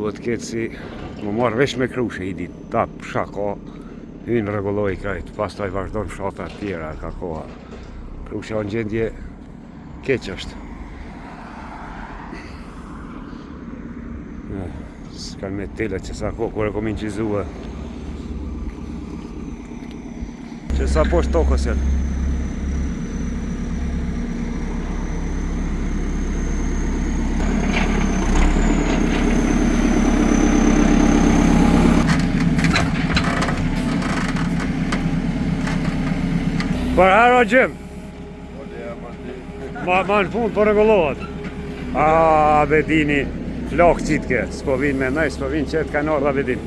duhet ketë si më marrë vesh me krushe i dit, tap, shako, hynë rregulloj krejt, pastaj vazhdojnë fshata tjera, ka koha. Krusha në gjendje keq është. S'kan me telet që sa kohë kur e kom inqizua. Që sa poshtë tokës janë. Për haro gjim? Ma në fund për regullohet. Bedini, flokë qitke, s'po vinë me nëj, s'po vinë qëtë kanë orda bedin.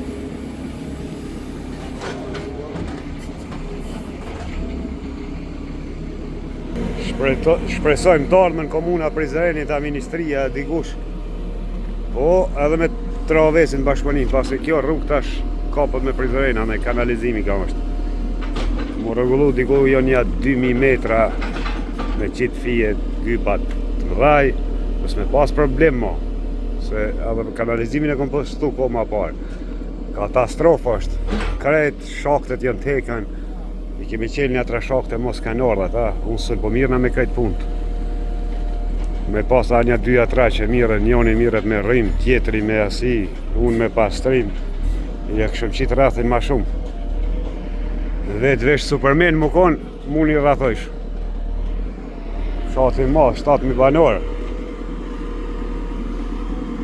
Shpresojmë të ardhme në komuna Prizreni ta ministria dikush. Po, edhe me Trovesin bashkëpunim, pasi kjo rrugë tash kapët me Prizrena, me kanalizimi ka është. Mu regullu diku jo nja 2000 metra me qitë fije gypat të mëdhaj,ës me pas problem mo, se edhe kanalizimin e kom postu ko ma parë. Katastrofa është, krejt shaktet janë tekën, i kemi qelë një atra shakte mos kanë ardhat, unë së po mirëna me krejt punt. Me pas a një 2-3 që mirën, njoni mirët me rrim, tjetëri me asi, unë me pastrim, ja këshëm qitë rathin ma shumë. Vetë vesh Superman më konë, mu një rathojsh. Shatin ma, 7.000 banorë.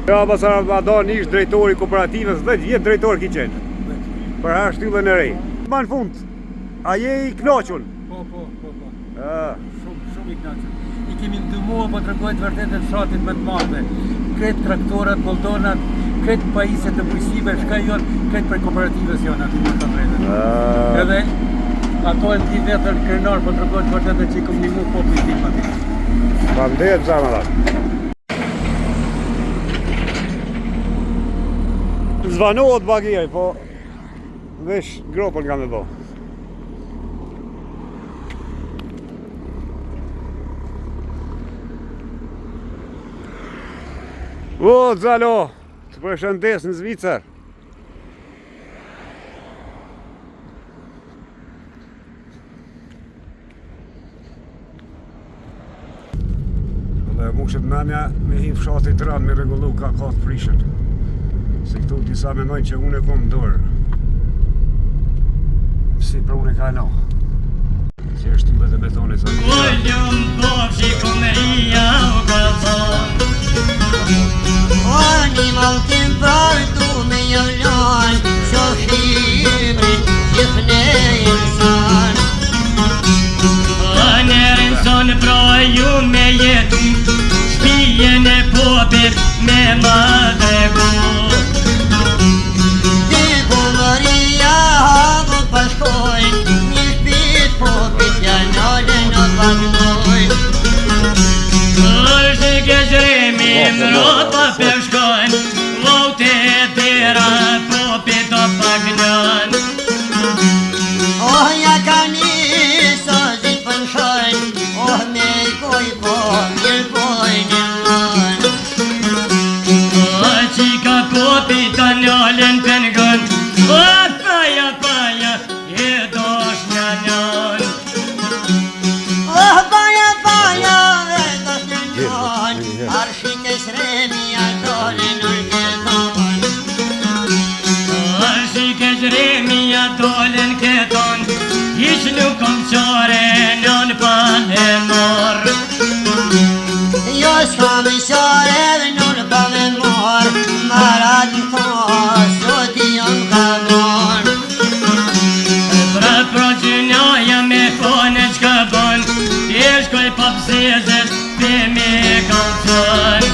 Ja, pasara Ramadan ish drejtori kooperativës, 10 vjetë drejtori ki qenë. Për ha shtyllën e rej. Ma në fund, a je i knoqun? Po. Shumë i knoqun. I kemi ndëmua po të regojtë vërtet e shatit me të madhe. Kretë traktorat, koldonat, kretë pajiset të bujësive, shka jonë, kretë për kooperativës jonë aty në të drejtën. Edhe ato e ti vetër krenar po të regojtë vërtet e që i kom një mu popë i tim ati. Pa mdetë zama da. Zvanohet bagijaj, po vesh gropën ka me bo. O, Zalo, të përshëndes në Zvicër. Dhe mushet menja me hi fshatit të ranë me regullu ka të prishën. Se këtu disa menojnë që unë e kom dorë. Si për unë e ka no. Si është të mbet e betoni sa. Kullum bofshi komeria u kalzon. Animal tim partu me jolon, shohimin gjithne insan. Anerin son pra ju me jetu, shpijen e popit me madregu. Diku Maria havu pashkoj, një shpit popit janolin o pagnoj. Është gëzremi mrota përshkojnë, lote e tera popit o pagnën. Oh, ja ka njësa zi përshojnë, oh, me i koj po, mirë poj një mënë. Oh, qika popit a njëllën për ngën, oh, paja, e dosh një njën. Oh, paja, e dosh një njën, arshik e shremi a dolin urketon. Arshik e shremi a dolin keton, ish nuk kom qare nën pa e morë. Jo s'kom qare nën pa me morë, marat në thos, o ti jom ka morë. Pra gjënjaja me kone qka bon, ti shkoj pa pëzezet, pe me kalëton.